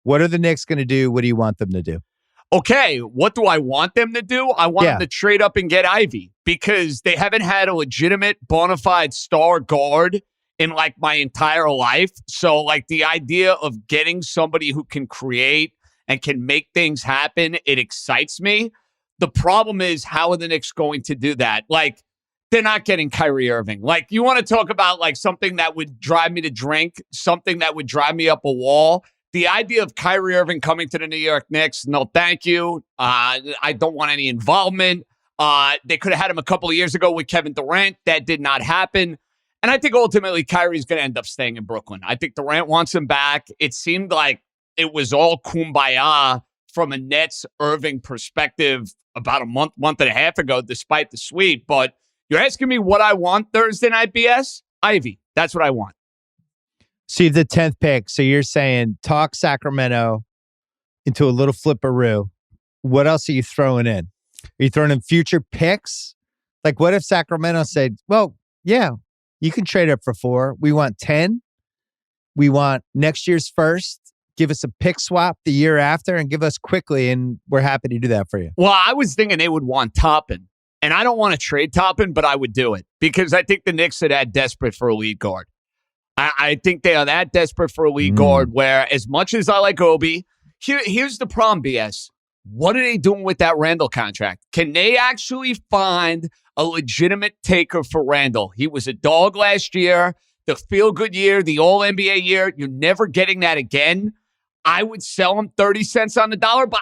What are the Knicks going to do? What do you want them to do? Okay, what do I want them to do? I want them to trade up and get Ivy because they haven't had a legitimate bona fide star guard in like my entire life. So like the idea of getting somebody who can create and can make things happen, it excites me. The problem is, how are the Knicks going to do that? Like, they're not getting Kyrie Irving. Like, you want to talk about like something that would drive me to drink, something that would drive me up a wall. The idea of Kyrie Irving coming to the New York Knicks, no thank you. I don't want any involvement. They could have had him a couple of years ago with Kevin Durant. That did not happen. And I think ultimately Kyrie's going to end up staying in Brooklyn. I think Durant wants him back. It seemed like it was all kumbaya from a Nets Irving perspective about a month and a half ago, despite the sweep. But you're asking me what I want Thursday night, BS? Ivy. That's what I want. So you have the 10th pick. So you're saying talk Sacramento into a little flipperoo. What else are you throwing in? Are you throwing in future picks? Like, what if Sacramento said, well, yeah, you can trade up for 4. We want 10. We want next year's first. Give us a pick swap the year after and give us quickly, and we're happy to do that for you. Well, I was thinking they would want Toppin. And I don't want to trade Toppin, but I would do it because I think the Knicks are that desperate for a lead guard. I think they are that desperate for a lead guard where, as much as I like Obi, here's the problem, BS. What are they doing with that Randall contract? Can they actually find a legitimate taker for Randall? He was a dog last year, the feel-good year, the All-NBA year. You're never getting that again. I would sell him 30 cents on the dollar, but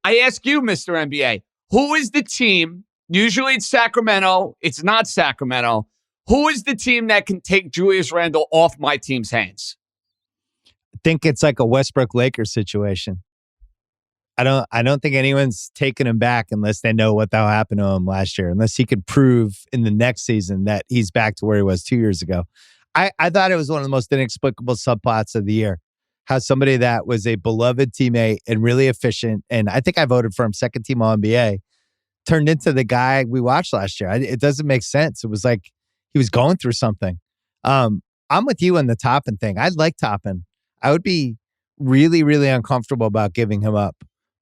I ask you, Mr. NBA, who is the team? Usually it's Sacramento. It's not Sacramento. Who is the team that can take Julius Randle off my team's hands? I think it's like a Westbrook Lakers situation. I don't think anyone's taking him back unless they know what the hell happened to him last year, unless he could prove in the next season that he's back to where he was 2 years ago. I thought it was one of the most inexplicable subplots of the year. How somebody that was a beloved teammate and really efficient, and I think I voted for him second team All-NBA, turned into the guy we watched last year. It doesn't make sense. It was like he was going through something. I'm with you on the Toppin thing. I'd like Toppin. I would be really, really uncomfortable about giving him up.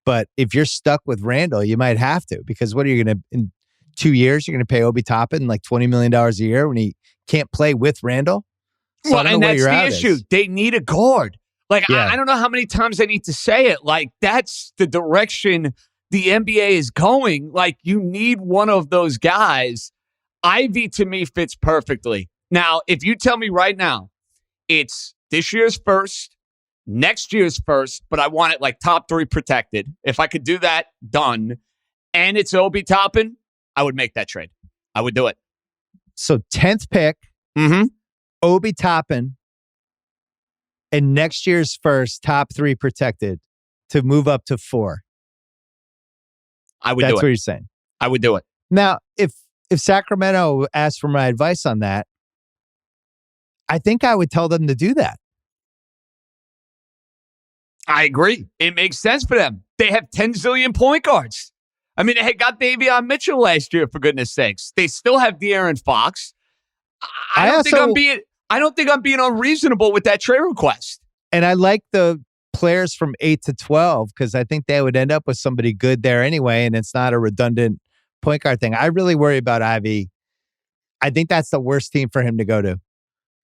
But if you're stuck with Randall, you might have to, because what are you going to, in 2 years, you're going to pay Obi Toppin like $20 million a year when he can't play with Randall? So well, and that's the issue. They need a guard. Like, I don't know how many times I need to say it. Like, that's the direction the NBA is going. Like, you need one of those guys. Ivy, to me, fits perfectly. Now, if you tell me right now, it's this year's first, next year's first, but I want it like top 3 protected. If I could do that, done. And it's Obi Toppin, I would make that trade. I would do it. So 10th pick, Obi Toppin, and next year's first, top 3 protected to move up to 4. I would do it. That's what you're saying. I would do it. Now, if Sacramento asked for my advice on that, I think I would tell them to do that. I agree. It makes sense for them. They have 10 zillion point guards. I mean, they had Davion Mitchell last year, for goodness sakes. They still have De'Aaron Fox. I don't think I'm being unreasonable with that trade request. And I like the players from 8 to 12 because I think they would end up with somebody good there anyway, and it's not a redundant point guard thing. I really worry about Ivy. I think that's the worst team for him to go to,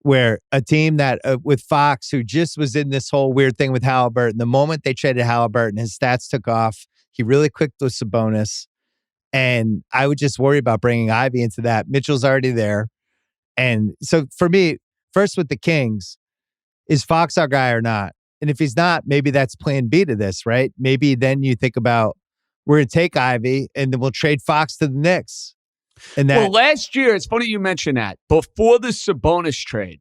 where a team that with Fox, who just was in this whole weird thing with Halliburton, the moment they traded Halliburton, his stats took off. He really clicked with Sabonis. And I would just worry about bringing Ivy into that. Mitchell's already there. And so for me, first with the Kings, is Fox our guy or not? And if he's not, maybe that's plan B to this, right? Maybe then you think about, we're going to take Ivy and then we'll trade Fox to the Knicks. And that, well, last year, it's funny you mention that. Before the Sabonis trade,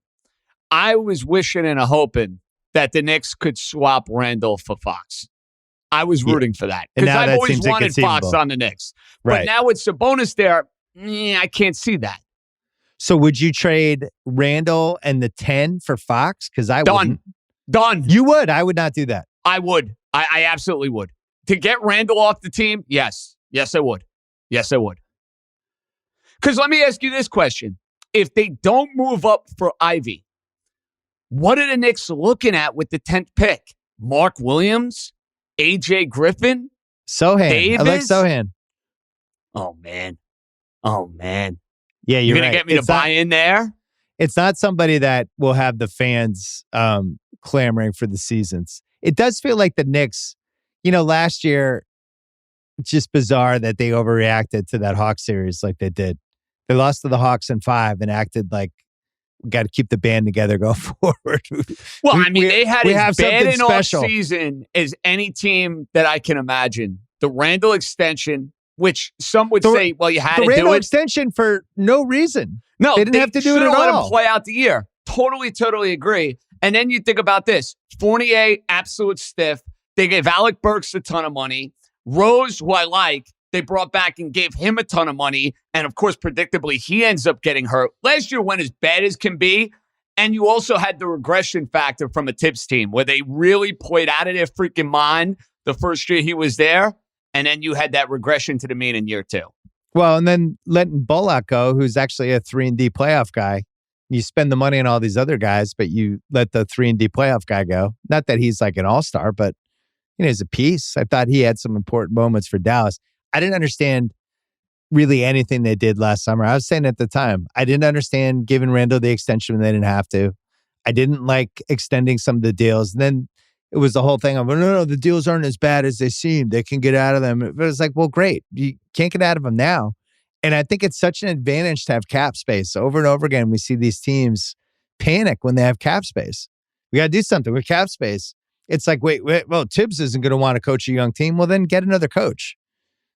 I was wishing and hoping that the Knicks could swap Randall for Fox. I was rooting for that because I've always wanted Fox on the Knicks. But now with Sabonis there, I can't see that. So would you trade Randall and the 10 for Fox? Because I wouldn't. Done. You would. I would not do that. I would. I absolutely would. To get Randall off the team, yes. Yes, I would. Yes, I would. Because let me ask you this question. If they don't move up for Ivy, what are the Knicks looking at with the 10th pick? Mark Williams, AJ Griffin, Sohan. Davis. I like Sohan. Oh, man. Oh, man. Yeah, you're going to get me to buy in there? It's not somebody that will have the fans clamoring for the seasons. It does feel like the Knicks, last year, it's just bizarre that they overreacted to that Hawks series like they did. They lost to the Hawks in 5 and acted like, we got to keep the band together going forward. Well, they had as bad an offseason as any team that I can imagine. The Randall extension, which some would say, well, you had to do it. The Randall extension for no reason. No, they didn't have to do it at all. Let him play out the year. Totally agree. And then you think about this. Fournier, absolute stiff. They gave Alec Burks a ton of money. Rose, who I like, they brought back and gave him a ton of money. And of course, predictably, he ends up getting hurt. Last year went as bad as can be. And you also had the regression factor from a Tibbs team where they really played out of their freaking mind the first year he was there. And then you had that regression to the mean in year 2. Well, and then letting Bullock go, who's actually a 3-and-D playoff guy. You spend the money on all these other guys, but you let the 3-and-D playoff guy go. Not that he's like an all-star, but he's a piece. I thought he had some important moments for Dallas. I didn't understand really anything they did last summer. I was saying at the time, I didn't understand giving Randall the extension when they didn't have to. I didn't like extending some of the deals. And then it was the whole thing of, no, the deals aren't as bad as they seem. They can get out of them. But it's like, well, great. You can't get out of them now. And I think it's such an advantage to have cap space. Over and over again, we see these teams panic when they have cap space. We got to do something with cap space. It's like, wait, well, Tibbs isn't going to want to coach a young team. Well, then get another coach.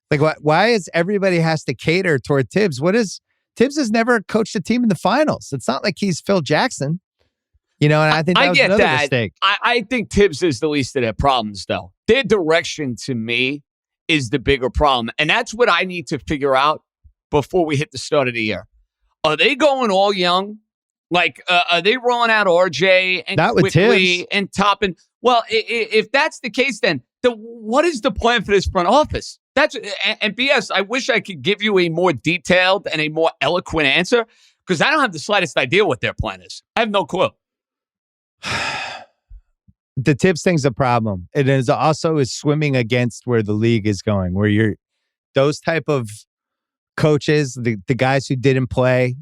Like, why is everybody has to cater toward Tibbs? Tibbs has never coached a team in the finals. It's not like he's Phil Jackson. And I think that was another mistake. I think Tibbs is the least of their problems, though. Their direction, to me, is the bigger problem. And that's what I need to figure out before we hit the start of the year. Are they going all young? Like, are they rolling out RJ and not quickly and topping? Well, if that's the case, then what is the plan for this front office? And BS, I wish I could give you a more detailed and a more eloquent answer because I don't have the slightest idea what their plan is. I have no clue. The Tibbs thing's a problem. It is also swimming against where the league is going, where you're those type of coaches, the guys who didn't play,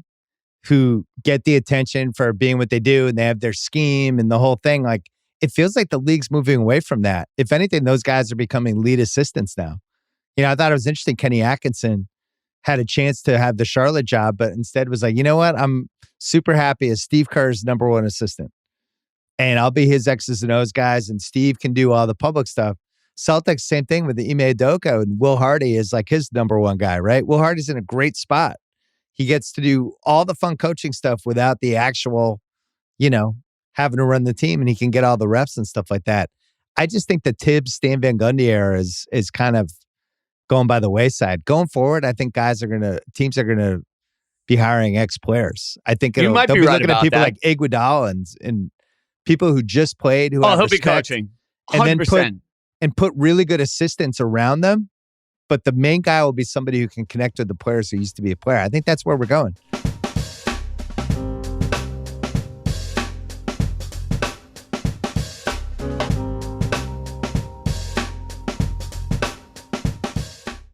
who get the attention for being what they do, and they have their scheme and the whole thing. Like, it feels like the league's moving away from that. If anything, those guys are becoming lead assistants now. I thought it was interesting. Kenny Atkinson had a chance to have the Charlotte job, but instead was like, you know what? I'm super happy as Steve Kerr's number 1 assistant. And I'll be his X's and O's guys, and Steve can do all the public stuff. Celtics, same thing with the Ime Udoka, and Will Hardy is like his number 1 guy, right? Will Hardy's in a great spot. He gets to do all the fun coaching stuff without the actual, having to run the team, and he can get all the reps and stuff like that. I just think the Tibbs, Stan Van Gundy era is kind of going by the wayside. Going forward, I think teams are going to be hiring ex-players. I think they'll be right looking at people like Iguodala and people who just played, who have he'll respect, be coaching 100%. and put really good assistants around them. But the main guy will be somebody who can connect with the players who used to be a player. I think that's where we're going.